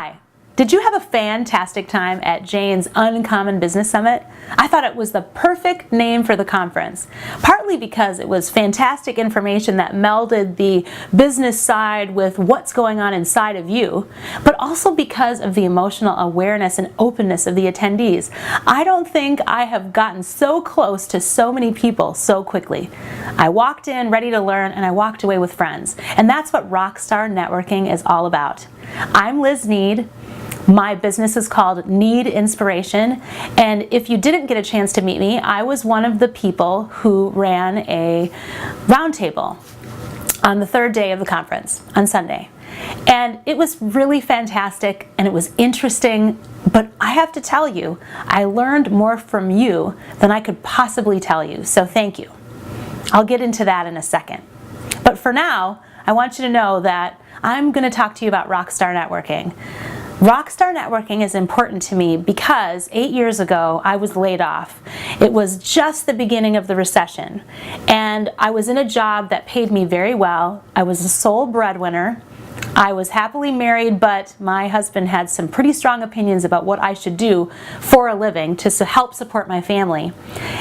Hi, did you have a fantastic time at Jane's Uncommon Business Summit? I thought it was the perfect name for the conference, partly because it was fantastic information that melded the business side with what's going on inside of you, but also because of the emotional awareness and openness of the attendees. I don't think I have gotten so close to so many people so quickly. I walked in ready to learn and I walked away with friends, and that's what Rockstar Networking is all about. I'm Liz Nead. My business is called Nead Inspiration, and if you didn't get a chance to meet me, I was one of the people who ran a roundtable on the third day of the conference, on Sunday. And it was really fantastic and it was interesting, but I have to tell you, I learned more from you than I could possibly tell you, so thank you. I'll get into that in a second. But for now, I want you to know that I'm going to talk to you about Rockstar Networking. Rockstar Networking is important to me because 8 years ago I was laid off. It was just the beginning of the recession, and I was in a job that paid me very well. I was a sole breadwinner. I was happily married, but my husband had some pretty strong opinions about what I should do for a living to help support my family.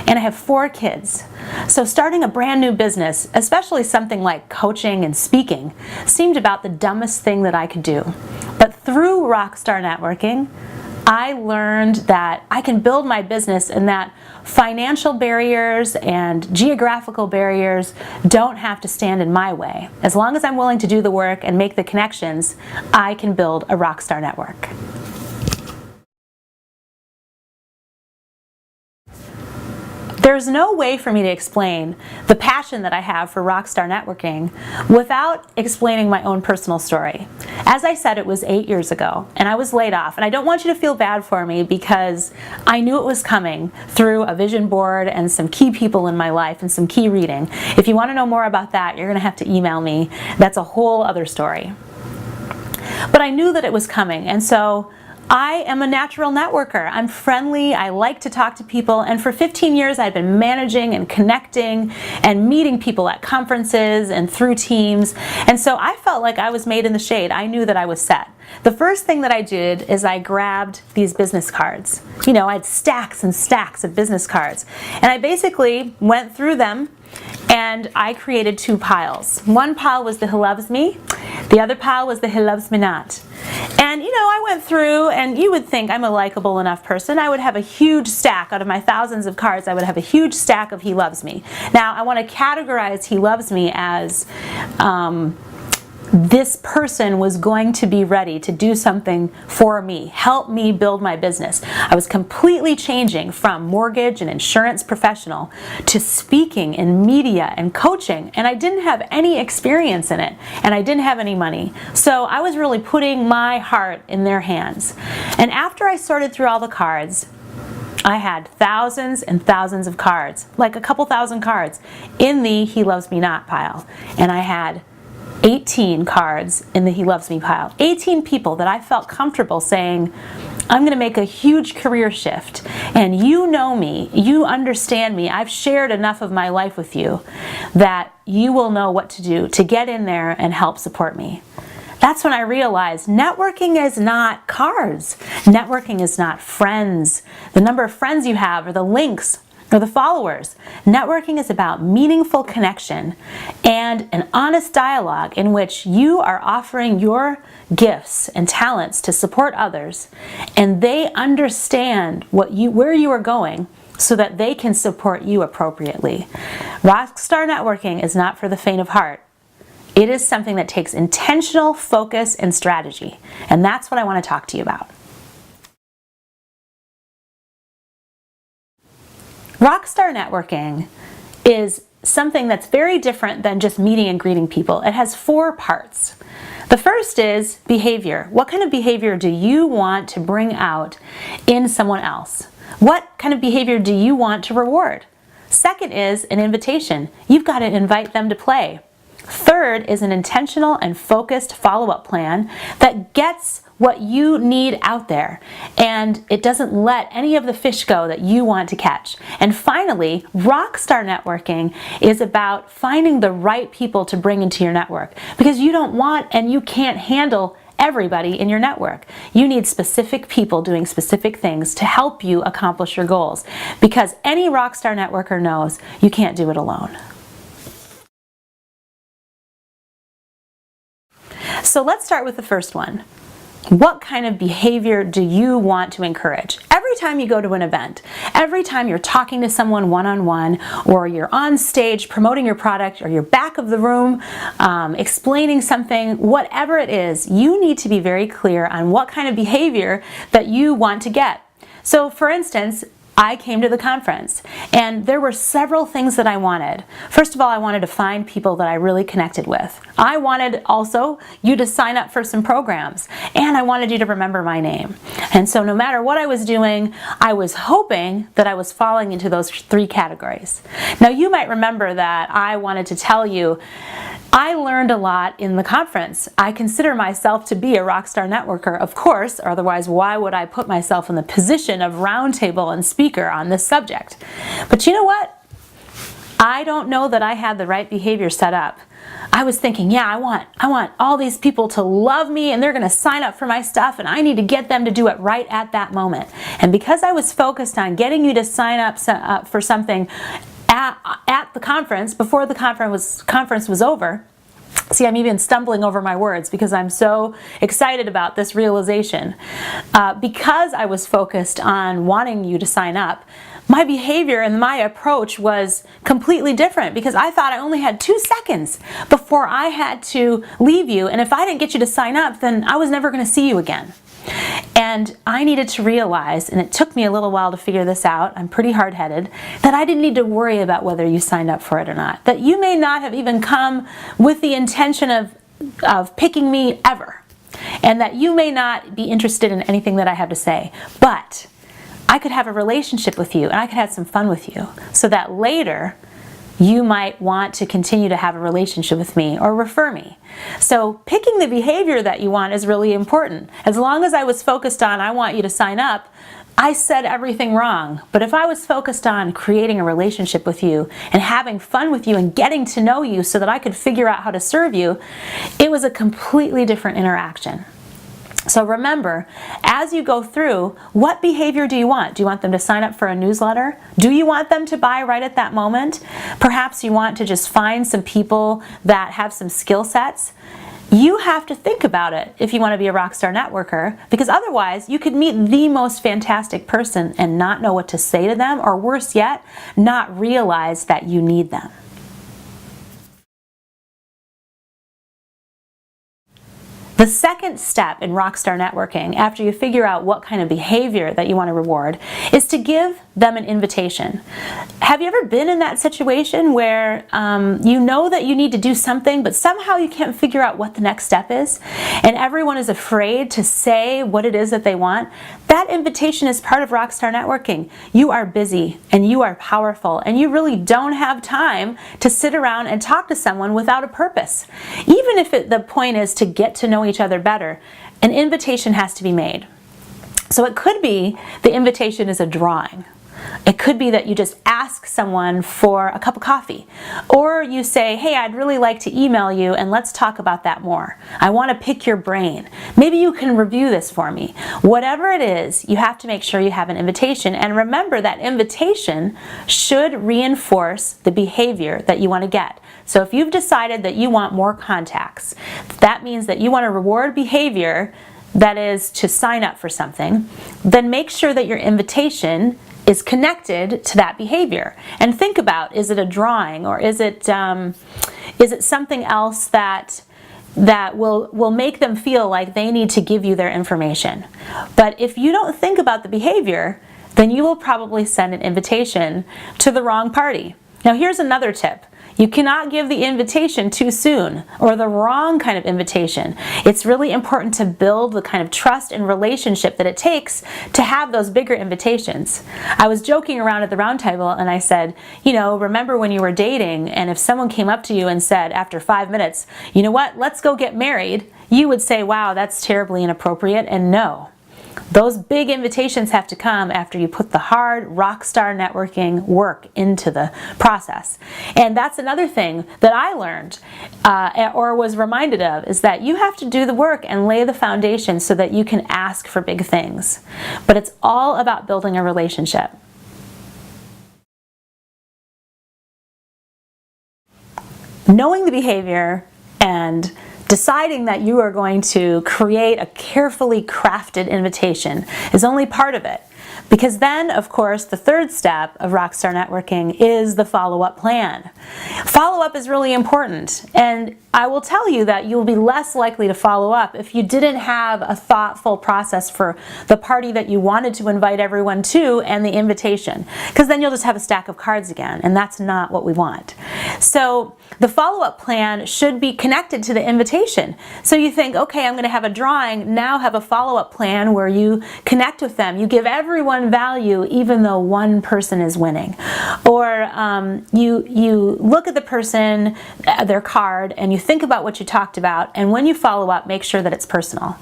And I have 4 kids. So starting a brand new business, especially something like coaching and speaking, seemed about the dumbest thing that I could do. But through Rockstar Networking, I learned that I can build my business and that financial barriers and geographical barriers don't have to stand in my way. As long as I'm willing to do the work and make the connections, I can build a Rockstar network. There's no way for me to explain the passion that I have for Rockstar Networking without explaining my own personal story. As I said, it was 8 years ago, and I was laid off. And I don't want you to feel bad for me because I knew it was coming through a vision board and some key people in my life and some key reading. If you want to know more about that, you're going to have to email me. That's a whole other story. But I knew that it was coming, and so I am a natural networker. I'm friendly, I like to talk to people, and for 15 years I've been managing and connecting and meeting people at conferences and through teams, and so I felt like I was made in the shade. I knew that I was set. The first thing that I did is I grabbed these business cards. You know, I had stacks and stacks of business cards, and I basically went through them and I created 2 piles. One pile was the He Loves Me, the other pile was the He Loves Me Not. And you know, I went through, and you would think I'm a likable enough person, I would have a huge stack out of my thousands of cards. I would have a huge stack of He Loves Me. Now I want to categorize He Loves Me as this person was going to be ready to do something for me, help me build my business. I was completely changing from mortgage and insurance professional to speaking in media and coaching, and I didn't have any experience in it, and I didn't have any money. So I was really putting my heart in their hands. And after I sorted through all the cards, I had thousands and thousands of cards, like a couple thousand cards, in the He Loves Me Not pile. And I had 18 cards in the He Loves Me pile. 18 people that I felt comfortable saying, I'm going to make a huge career shift, and you know me, you understand me, I've shared enough of my life with you that you will know what to do to get in there and help support me. That's when I realized networking is not cards. Networking is not friends, the number of friends you have or the links or the followers. Networking is about meaningful connection and an honest dialogue in which you are offering your gifts and talents to support others, and they understand where you are going so that they can support you appropriately. Rockstar Networking is not for the faint of heart. It is something that takes intentional focus and strategy, and that's what I want to talk to you about. Rockstar Networking is something that's very different than just meeting and greeting people. It has 4 parts. The first is behavior. What kind of behavior do you want to bring out in someone else? What kind of behavior do you want to reward? Second is an invitation. You've got to invite them to play. Third is an intentional and focused follow-up plan that gets what you need out there, and it doesn't let any of the fish go that you want to catch. And finally, Rockstar Networking is about finding the right people to bring into your network, because you don't want and you can't handle everybody in your network. You need specific people doing specific things to help you accomplish your goals, because any Rockstar networker knows you can't do it alone. So let's start with the first one. What kind of behavior do you want to encourage? Every time you go to an event, every time you're talking to someone one-on-one, or you're on stage promoting your product, or you're back of the room explaining something, whatever it is, you need to be very clear on what kind of behavior that you want to get. So for instance, I came to the conference and there were several things that I wanted. First of all, I wanted to find people that I really connected with. I wanted also you to sign up for some programs, and I wanted you to remember my name. And so no matter what I was doing, I was hoping that I was falling into those three categories. Now you might remember that I wanted to tell you I learned a lot in the conference. I consider myself to be a Rockstar networker, of course, or otherwise why would I put myself in the position of roundtable and speaker on this subject? But you know what? I don't know that I had the right behavior set up. I was thinking, yeah, I want all these people to love me and they're going to sign up for my stuff, and I need to get them to do it right at that moment. And because I was focused on getting you to sign up for something at the conference, before the conference was over. See, I'm even stumbling over my words because I'm so excited about this realization. Because I was focused on wanting you to sign up, my behavior and my approach was completely different, because I thought I only had 2 seconds before I had to leave you, and if I didn't get you to sign up, then I was never going to see you again. And I needed to realize, and it took me a little while to figure this out, I'm pretty hard-headed, that I didn't need to worry about whether you signed up for it or not. That you may not have even come with the intention of picking me ever. And that you may not be interested in anything that I have to say. But I could have a relationship with you, and I could have some fun with you, so that later you might want to continue to have a relationship with me or refer me. So picking the behavior that you want is really important. As long as I was focused on I want you to sign up, I said everything wrong. But if I was focused on creating a relationship with you and having fun with you and getting to know you so that I could figure out how to serve you, it was a completely different interaction. So remember, as you go through, what behavior do you want? Do you want them to sign up for a newsletter? Do you want them to buy right at that moment? Perhaps you want to just find some people that have some skill sets. You have to think about it if you want to be a Rockstar networker, because otherwise you could meet the most fantastic person and not know what to say to them, or worse yet, not realize that you need them. The second step in Rockstar networking, after you figure out what kind of behavior that you want to reward, is to give them an invitation. Have you ever been in that situation where you know that you need to do something, but somehow you can't figure out what the next step is, and everyone is afraid to say what it is that they want? That invitation is part of Rockstar networking. You are busy and you are powerful, and you really don't have time to sit around and talk to someone without a purpose. Even if the point is to get to know each other better, an invitation has to be made. So it could be the invitation is a drawing. It could be that you just ask someone for a cup of coffee, or you say, hey, I'd really like to email you and let's talk about that more. I want to pick your brain. Maybe you can review this for me. Whatever it is, you have to make sure you have an invitation, and remember that invitation should reinforce the behavior that you want to get. So if you've decided that you want more contacts, that means that you want to reward behavior that is to sign up for something, then make sure that your invitation is connected to that behavior. And think about, is it a drawing, or is it something else that will make them feel like they need to give you their information? But if you don't think about the behavior, then you will probably send an invitation to the wrong party. Now here's another tip. You cannot give the invitation too soon, or the wrong kind of invitation. It's really important to build the kind of trust and relationship that it takes to have those bigger invitations. I was joking around at the round table and I said, you know, remember when you were dating, and if someone came up to you and said after 5 minutes, you know what, let's go get married, you would say, wow, that's terribly inappropriate, and no. Those big invitations have to come after you put the hard Rockstar networking work into the process. And that's another thing that I learned or was reminded of, is that you have to do the work and lay the foundation so that you can ask for big things. But it's all about building a relationship. Knowing the behavior and deciding that you are going to create a carefully crafted invitation is only part of it. Because then, of course, the third step of Rockstar Networking is the follow-up plan. Follow-up is really important, and I will tell you that you'll be less likely to follow up if you didn't have a thoughtful process for the party that you wanted to invite everyone to and the invitation, because then you'll just have a stack of cards again, and that's not what we want. So the follow-up plan should be connected to the invitation. So you think, okay, I'm going to have a drawing, now have a follow-up plan where you connect with them. You give everyone value even though one person is winning. Or you look at the person, their card, and you think about what you talked about, and when you follow up, make sure that it's personal.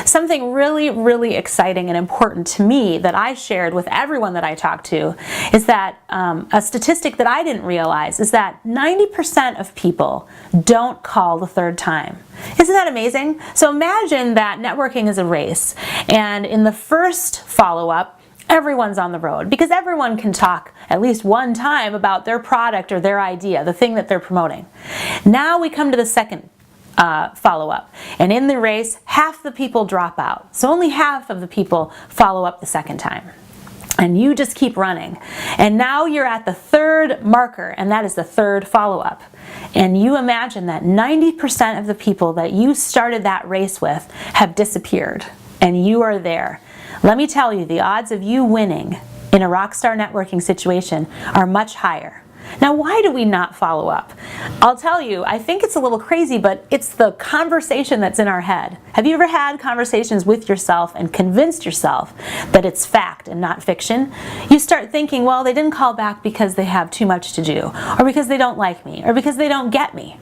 Something really, really exciting and important to me that I shared with everyone that I talked to is that a statistic that I didn't realize is that 90% of people don't call the third time. Isn't that amazing? So imagine that networking is a race, and in the first follow-up, everyone's on the road because everyone can talk at least one time about their product or their idea, the thing that they're promoting. Now we come to the second follow-up, and in the race, half the people drop out. So only half of the people follow up the second time. And you just keep running. And now you're at the third marker, and that is the third follow-up. And you imagine that 90% of the people that you started that race with have disappeared, and you are there. Let me tell you, the odds of you winning in a Rockstar networking situation are much higher. Now, why do we not follow up? I'll tell you, I think it's a little crazy, but it's the conversation that's in our head. Have you ever had conversations with yourself and convinced yourself that it's fact and not fiction? You start thinking, well, they didn't call back because they have too much to do, or because they don't like me, or because they don't get me.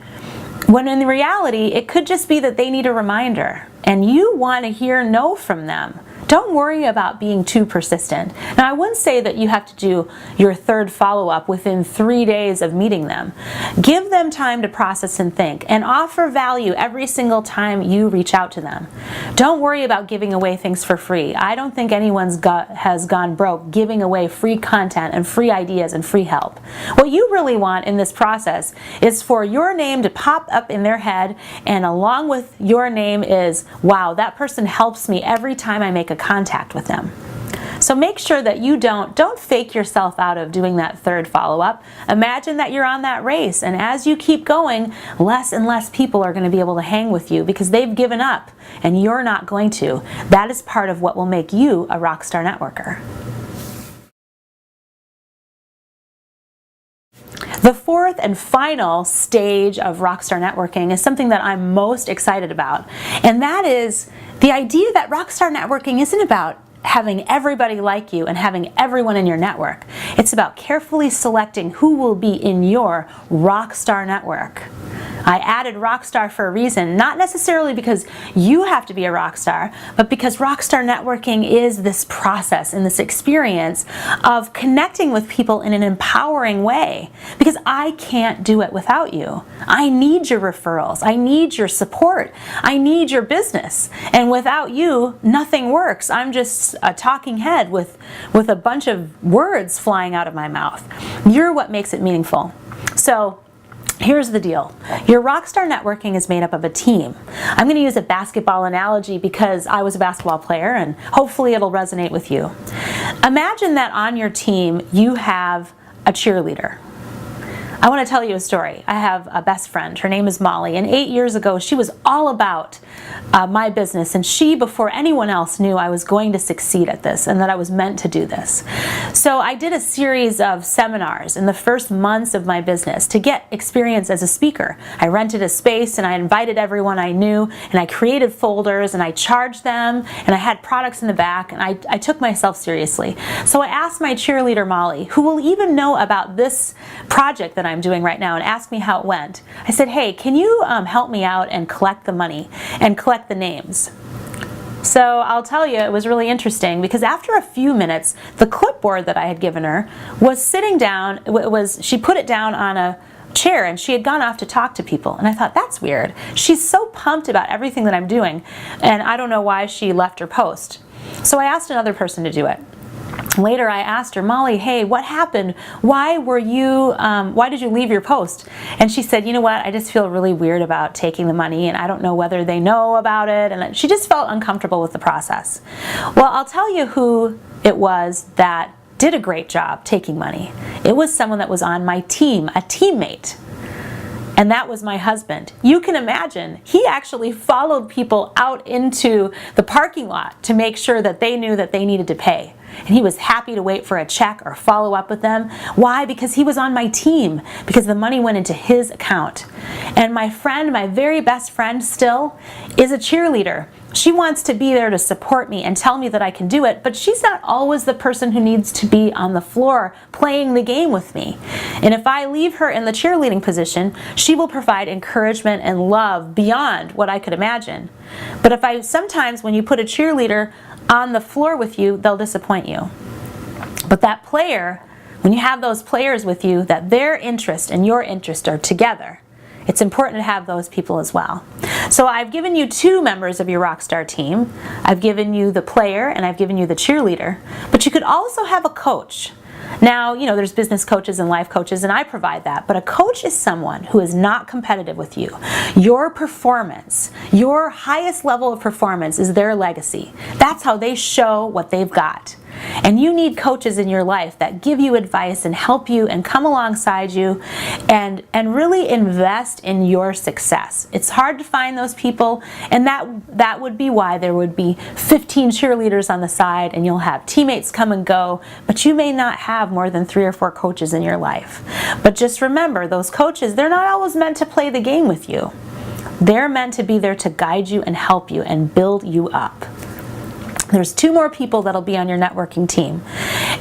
When in reality, it could just be that they need a reminder, and you want to hear no from them. Don't worry about being too persistent. Now, I wouldn't say that you have to do your third follow-up within 3 days of meeting them. Give them time to process and think, and offer value every single time you reach out to them. Don't worry about giving away things for free. I don't think anyone's has gone broke giving away free content and free ideas and free help. What you really want in this process is for your name to pop up in their head, and along with your name is, wow, that person helps me every time I make a contact with them. So make sure that you don't fake yourself out of doing that third follow-up. Imagine that you're on that race, and as you keep going, less and less people are going to be able to hang with you because they've given up and you're not going to. That is part of what will make you a Rockstar networker. The fourth and final stage of Rockstar networking is something that I'm most excited about, and that is the idea that Rockstar networking isn't about having everybody like you and having everyone in your network. It's about carefully selecting who will be in your Rockstar network. I added Rockstar for a reason, not necessarily because you have to be a rockstar, but because Rockstar networking is this process and this experience of connecting with people in an empowering way, because I can't do it without you. I need your referrals. I need your support. I need your business. And without you, nothing works. I'm just a talking head with a bunch of words flying out of my mouth. You're what makes it meaningful. So, here's the deal. Your Rockstar networking is made up of a team. I'm going to use a basketball analogy because I was a basketball player, and hopefully it'll resonate with you. Imagine that on your team you have a cheerleader. I want to tell you a story. I have a best friend. Her name is Molly, and 8 years ago she was all about my business, and she, before anyone else, knew I was going to succeed at this and that I was meant to do this. So I did a series of seminars in the first months of my business to get experience as a speaker. I rented a space and I invited everyone I knew, and I created folders and I charged them, and I had products in the back, and I took myself seriously. So I asked my cheerleader Molly, who will even know about this project that I'm doing right now, and asked me how it went. I said, hey, can you help me out and collect the money and collect the names? So I'll tell you, it was really interesting because after a few minutes, the clipboard that I had given her was sitting down. She put it down on a chair and she had gone off to talk to people. And I thought, that's weird. She's so pumped about everything that I'm doing, and I don't know why she left her post. So I asked another person to do it. Later I asked her, Molly, hey, what happened? Why did you leave your post? And she said, you know what, I just feel really weird about taking the money and I don't know whether they know about it. And she just felt uncomfortable with the process. Well, I'll tell you who it was that did a great job taking money. It was someone that was on my team, a teammate. And that was my husband. You can imagine, he actually followed people out into the parking lot to make sure that they knew that they needed to pay. And he was happy to wait for a check or follow up with them. Why? Because he was on my team, because the money went into his account. And my friend, my very best friend still, is a cheerleader. She wants to be there to support me and tell me that I can do it, but she's not always the person who needs to be on the floor playing the game with me. And if I leave her in the cheerleading position, she will provide encouragement and love beyond what I could imagine. But sometimes when you put a cheerleader on the floor with you, they'll disappoint you. But that player, when you have those players with you, that their interest and your interest are together, it's important to have those people as well. So I've given you two members of your Rockstar team. I've given you the player and I've given you the cheerleader. But you could also have a coach. Now, you know, there's business coaches and life coaches, and I provide that. But a coach is someone who is not competitive with you. Your performance, your highest level of performance is their legacy. That's how they show what they've got. And you need coaches in your life that give you advice and help you and come alongside you and really invest in your success. It's hard to find those people, and that would be why there would be 15 cheerleaders on the side and you'll have teammates come and go, but you may not have more than 3 or 4 coaches in your life. But just remember, those coaches, they're not always meant to play the game with you. They're meant to be there to guide you and help you and build you up. There's 2 more people that'll be on your networking team.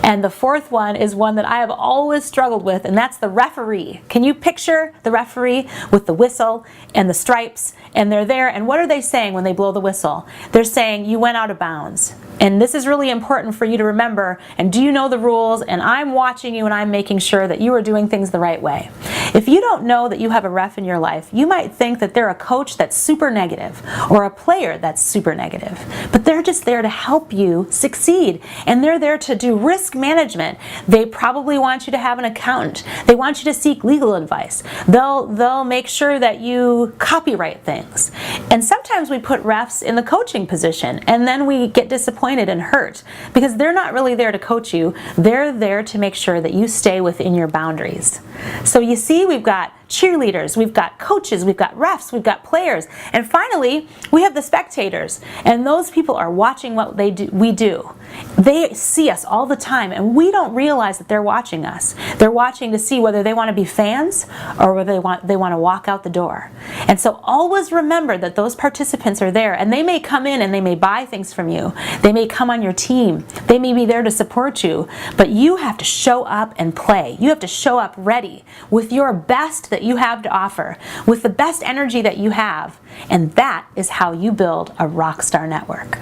And the 4th one is one that I have always struggled with, and that's the referee. Can you picture the referee with the whistle and the stripes, and they're there, and what are they saying when they blow the whistle? They're saying, you went out of bounds. And this is really important for you to remember, and do you know the rules? And I'm watching you and I'm making sure that you are doing things the right way. If you don't know that you have a ref in your life, you might think that they're a coach that's super negative or a player that's super negative. But they're just there to help you succeed. And they're there to do risk management. They probably want you to have an accountant. They want you to seek legal advice. They'll make sure that you copyright things. And sometimes we put refs in the coaching position and then we get disappointed and hurt because they're not really there to coach you. They're there to make sure that you stay within your boundaries. So you see, we've got cheerleaders, we've got coaches, we've got refs, we've got players, and finally we have the spectators, and those people are watching what we do. They see us all the time and we don't realize that they're watching us. They're watching to see whether they want to be fans or whether they want to walk out the door. And so always remember that those participants are there, and they may come in and they may buy things from you. They may come on your team. They may be there to support you, but you have to show up and play. You have to show up ready with your best that you have to offer, with the best energy that you have, and that is how you build a Rockstar network.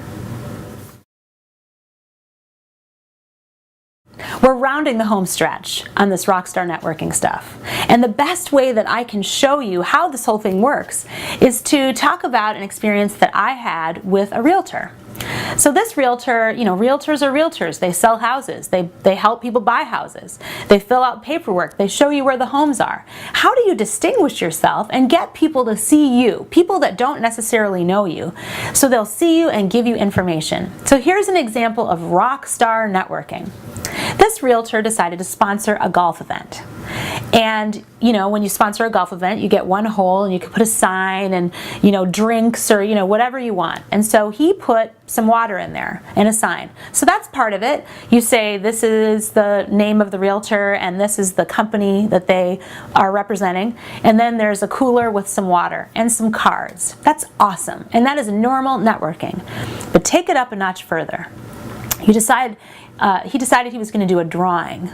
We're rounding the home stretch on this Rockstar networking stuff. And the best way that I can show you how this whole thing works is to talk about an experience that I had with a realtor. So this realtor, you know, realtors are realtors. They sell houses. They help people buy houses. They fill out paperwork. They show you where the homes are. How do you distinguish yourself and get people to see you, people that don't necessarily know you, so they'll see you and give you information? So here's an example of Rockstar networking. This realtor decided to sponsor a golf event. And, you know, when you sponsor a golf event, you get one hole and you can put a sign and, you know, drinks or, you know, whatever you want. And so he put some water in there and a sign. So that's part of it. You say this is the name of the realtor and this is the company that they are representing. And then there's a cooler with some water and some cards. That's awesome. And that is normal networking. But take it up a notch further. He decided he was going to do a drawing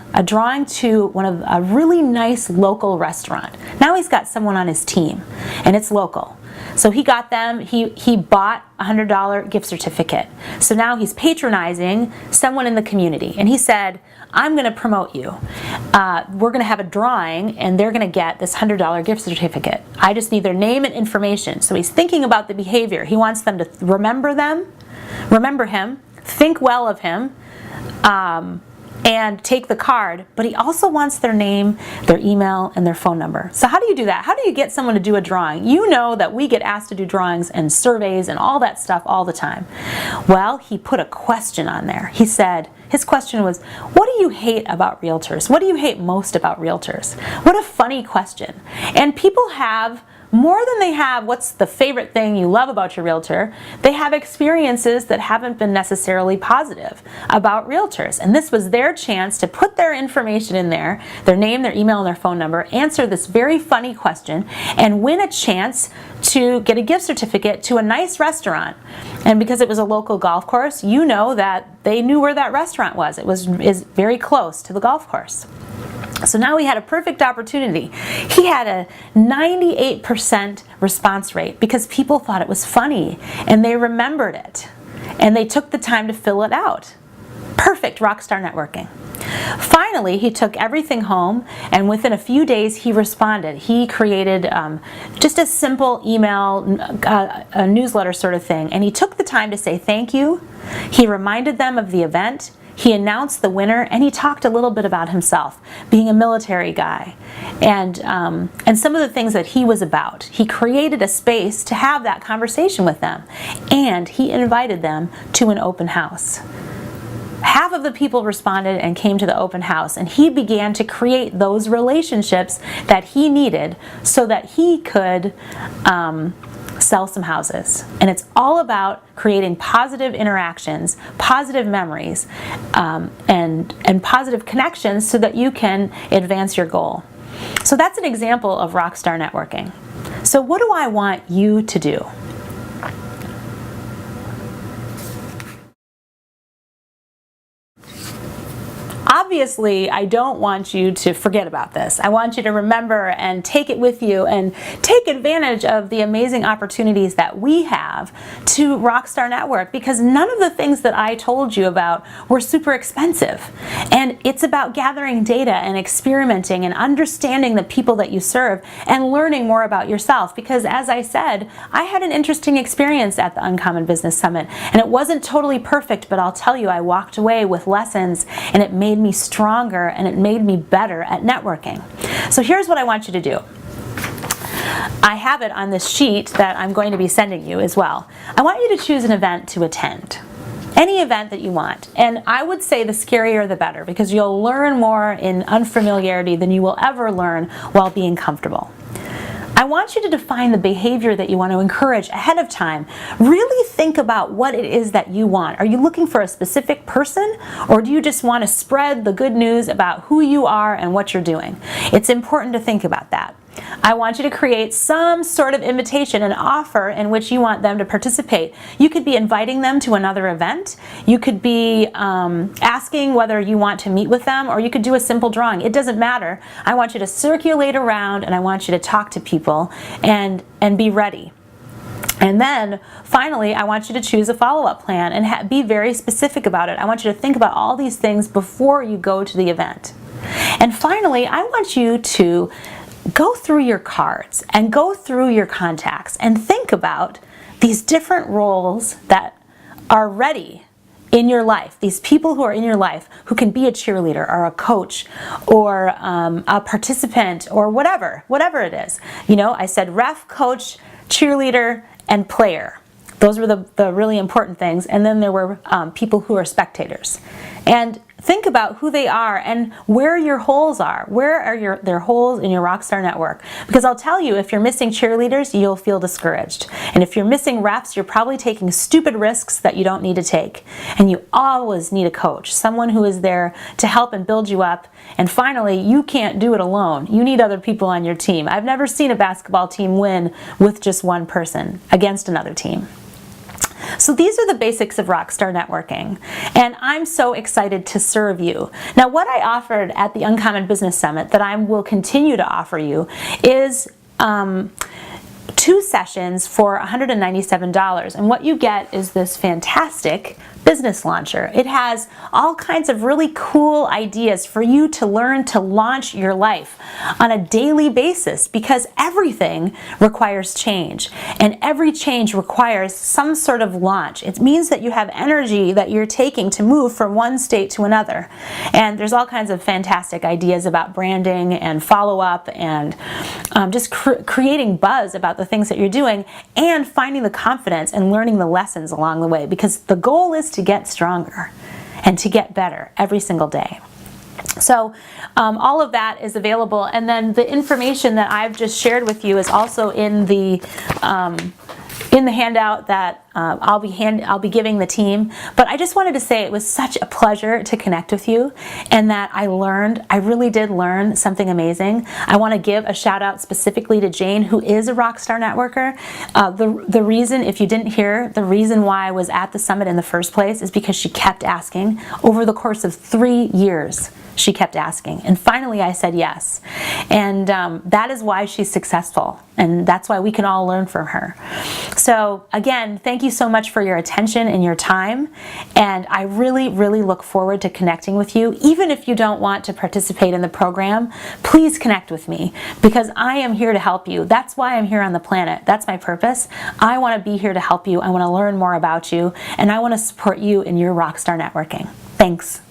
to a really nice local restaurant. Now he's got someone on his team, and it's local. So he got them, he bought a $100 gift certificate. So now he's patronizing someone in the community. And he said, I'm going to promote you. We're going to have a drawing and they're going to get this $100 gift certificate. I just need their name and information. So he's thinking about the behavior. He wants them to remember him, think well of him, and take the card, but he also wants their name, their email, and their phone number. So how do you do that? How do you get someone to do a drawing? You know that we get asked to do drawings and surveys and all that stuff all the time. Well, he put a question on there. He said, his question was, what do you hate about realtors? What do you hate most about realtors? What a funny question. And people have more than they have what's the favorite thing you love about your realtor. They have experiences that haven't been necessarily positive about realtors. And this was their chance to put their information in there, their name, their email, and their phone number, answer this very funny question, and win a chance to get a gift certificate to a nice restaurant. And because it was a local golf course, you know that they knew where that restaurant was. It is very close to the golf course. So now he had a perfect opportunity. He had a 98% response rate because people thought it was funny and they remembered it and they took the time to fill it out. Perfect Rockstar Networking. Finally, he took everything home and within a few days he responded. He created just a simple email, a newsletter sort of thing, and he took the time to say thank you. He reminded them of the event. He announced the winner, and he talked a little bit about himself, being a military guy, and some of the things that he was about. He created a space to have that conversation with them, and he invited them to an open house. Half of the people responded and came to the open house, and he began to create those relationships that he needed so that he could sell some houses. And it's all about creating positive interactions, positive memories, and positive connections so that you can advance your goal. So that's an example of Rockstar Networking. So what do I want you to do? Obviously, I don't want you to forget about this. I want you to remember and take it with you and take advantage of the amazing opportunities that we have to Rockstar Network, because none of the things that I told you about were super expensive. And it's about gathering data and experimenting and understanding the people that you serve and learning more about yourself. Because as I said, I had an interesting experience at the Uncommon Business Summit, and it wasn't totally perfect, but I'll tell you, I walked away with lessons and it made me stronger and it made me better at networking. So here's what I want you to do. I have it on this sheet that I'm going to be sending you as well. I want you to choose an event to attend. Any event that you want. And I would say the scarier the better, because you'll learn more in unfamiliarity than you will ever learn while being comfortable. I want you to define the behavior that you want to encourage ahead of time. Really think about what it is that you want. Are you looking for a specific person, or do you just want to spread the good news about who you are and what you're doing? It's important to think about that. I want you to create some sort of invitation, an offer in which you want them to participate. You could be inviting them to another event. You could be asking whether you want to meet with them, or you could do a simple drawing. It doesn't matter. I want you to circulate around and I want you to talk to people and be ready. And then finally, I want you to choose a follow-up plan and be very specific about it. I want you to think about all these things before you go to the event. And finally, I want you to go through your cards and go through your contacts and think about these different roles that are ready in your life, these people who are in your life who can be a cheerleader or a coach or a participant or whatever it is. You know, I said ref, coach, cheerleader, and player. Those were the really important things. And then there were people who are spectators. And think about who they are and where your holes are. Where are their holes in your Rockstar network? Because I'll tell you, if you're missing cheerleaders, you'll feel discouraged. And if you're missing refs, you're probably taking stupid risks that you don't need to take. And you always need a coach, someone who is there to help and build you up. And finally, you can't do it alone. You need other people on your team. I've never seen a basketball team win with just one person against another team. So these are the basics of Rockstar Networking, and I'm so excited to serve you. Now, what I offered at the Uncommon Business Summit that I will continue to offer you is 2 2 sessions for $197. And what you get is this fantastic business launcher. It has all kinds of really cool ideas for you to learn to launch your life on a daily basis, because everything requires change, and every change requires some sort of launch. It means that you have energy that you're taking to move from one state to another. And there's all kinds of fantastic ideas about branding and follow-up and just creating buzz about the things that you're doing, and finding the confidence and learning the lessons along the way, because the goal is to get stronger and to get better every single day. So all of that is available, and then the information that I've just shared with you is also in the handout that I'll be giving the team. But I just wanted to say it was such a pleasure to connect with you, and that I really did learn something amazing. I want to give a shout out specifically to Jane, who is a Rockstar Networker. The reason, if you didn't hear, the reason why I was at the summit in the first place is because she kept asking. Over the course of 3 years, she kept asking, and finally I said yes. And that is why she's successful, and that's why we can all learn from her. So again, thank you so much for your attention and your time, and I really, really look forward to connecting with you. Even if you don't want to participate in the program, please connect with me, because I am here to help you. That's why I'm here on the planet. That's my purpose. I want to be here to help you. I want to learn more about you, and I want to support you in your Rockstar networking. Thanks.